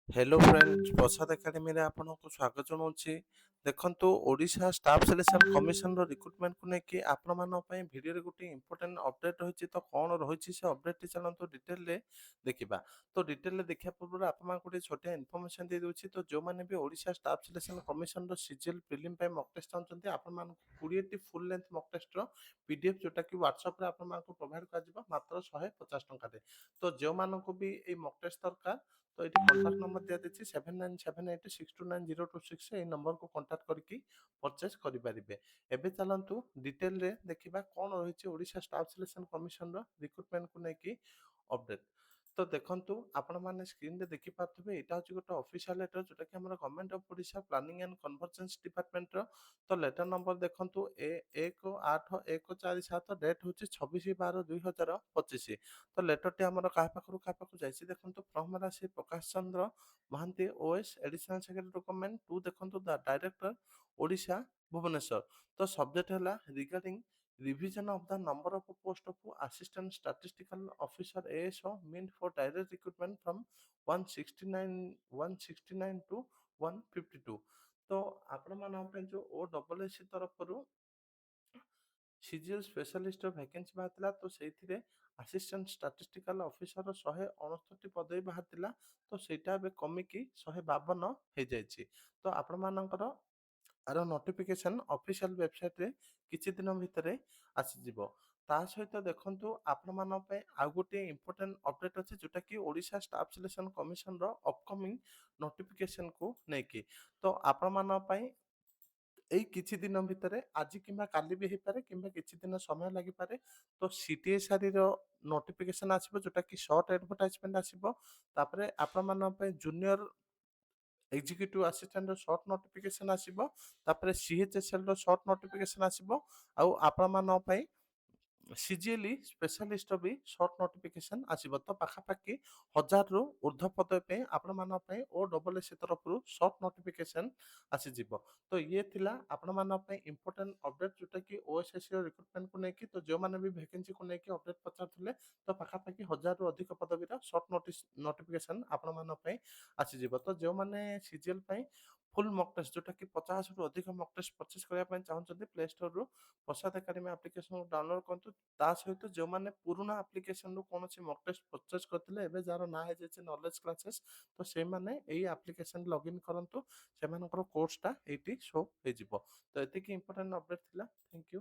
Hello friends प्रसाद academy रे आपनको स्वागत जनाऊँची। देखंतु ओडिशा स्टाफ सिलेक्शन कमिशन रो रिक्रुटमेंट को नेकी आपण मानक पई वीडियो रे गुटी इंपोर्टेंट अपडेट रहिछि। तो कोन रहिछि से अपडेट टी चलंतु डिटेल रे देखिबा। तो डिटेल रे देखिया पूर्व आपण मा गुटी छोटे इन्फॉर्मेशन दे दोछि। तो जो माने भी ओडिशा स्टाफ सिलेक्शन कमिशन रो सीजीएल प्रीलिम पई मॉक टेस्ट चाहछन्ती आपण मान 20 टी फुल लेंथ मॉक टेस्ट रो पीडीएफ जोटा कि व्हाट्सएप रे आपण मान को प्रोवाइड कर जिवो मात्र 150 टंका रे। तो जो मान को भी ए मॉक टेस्ट दरकार तो ये कॉन्टाक्ट नंबर दिया देछि 7978629026 ए नंबर को कॉन्टाक्ट करके परचेज करि परिबे। एबे चलंतु डिटेल रे देखिबा कोन रहिछि ओडिशा स्टाफ सिलेक्शन कमिशन रो रिक्रुटमेंट को नेकी अपडेट। तो देखंतु आपण माने स्क्रीन रे देखि पाथबे एटा होछि गोटे ऑफिशियल लेटर जोटा कि हमर government of Odisha planning and convergence department रो। तो लेटर नंबर देखंतु 181447 डेट होछि 26/12/2025। तो लेटर टी हमर काहा पाखरु काहा पाखु जाइछि देखंतु प्रथम राशि Prakash Chandra Mahanty OS additional secretary document to देखंतु द डायरेक्टर ओडिशा भुवनेश्वर। तो सब्जेक्ट हला regarding revision of the number of post of assistant statistical officer ASO meant for direct recruitment from 169 to 152। तो आपण मान जो ओ डबल एस तरफ सीजीएल स्पेशलिस्ट वैकेंसी बाहर तो से असिस्टेंट स्टाटिस्टिकल ऑफिसर 169 पदवी बाहर। तो सेटा बे कमिकी 152 हो जाइए। तो आपण मानकर आर नोटिफिकेशन ऑफिशियल वेबसाइट रे किछि दिन भितर आसीजिवो। ता सहित देखंतु आपण मान पे आ गोटे इंपोर्टेंट अपडेट अछि जोटा कि ओडिशा स्टाफ सिलेक्शन कमिशन रो अपकमिंग नोटिफिकेशन को नेकी। तो आपण मान पे एई किछि दिन भितर आज किंबा काली भी हेपारे किंबा किछि दिन समय लागि पारे। तो सीटीएसआर रो नोटिफिकेशन आसीबो जोटा कि शॉर्ट एडवर्टाइजमेंट आसीबो। तापरे आपण मान पे junior executive assistant short notification आसीबो। तापरे सीएचएसएल रो शॉर्ट नोटिफिकेशन आसीबो। आउ आपण मान पे सीजीएलई स्पेशलिस्ट भी शॉर्ट नोटिफिकेशन आसीबो। तो पाखापाखि 1000 रु ऊर्ध्व पदवी पे आपण मान पे ओ डबल एस तरफ रु शॉर्ट नोटिफिकेशन आसीजिवो। तो ये थिला आपण मान पे इंपोर्टेंट अपडेट जोटा कि ओएसएससी रो रिक्रूटमेंट को नेकी। तो जो माने भी वैकेंसी को नेकी अपडेट पचारथले तो पाखापाखि 1000 रु अधिक पदवी रा शॉर्ट नोटिस नोटिफिकेशन आपण मान पे आसीजिवो। तो जो माने सीजीएल पे फुल मॉक टेस्ट जोटा कि 50 रु अधिक मॉक टेस्ट परचेज करिया ପାଇଁ ଚାହୁଁଛନ୍ତି ପ୍ଲେ ଷ୍ଟୋର ରୁ ପ୍ରସାଦ ଏକାଡେମୀ ଆପ୍ଲିକେସନ ଡାଉନଲୋଡ୍ କରନ୍ତୁ। ତା ସହିତ ଯେଉଁମାନେ ପୁରୁଣା ଆପ୍ଲିକେସନରୁ କୌଣସି ମକ୍ ଟେଷ୍ଟ ପରଚେଜ କରିଥିଲେ ଏବେ ଯାହାର ନାଁ ହେଇଯାଇଛି ନଲେଜ କ୍ଲାसेस ତ ସେମାନେ ଏଇ ଆପ୍ଲିକେସନ ଲଗ୍ଇନ୍ କରନ୍ତୁ। ସେମାନଙ୍କର କୋର୍ସଟା ଏଇଠି ଶୋ ହେଇଯିବ। ତ ଏତିକି ଇମ୍ପୋର୍ଟାଣ୍ଟ ଅପଡେଟ୍ ଥିଲା। Thank you.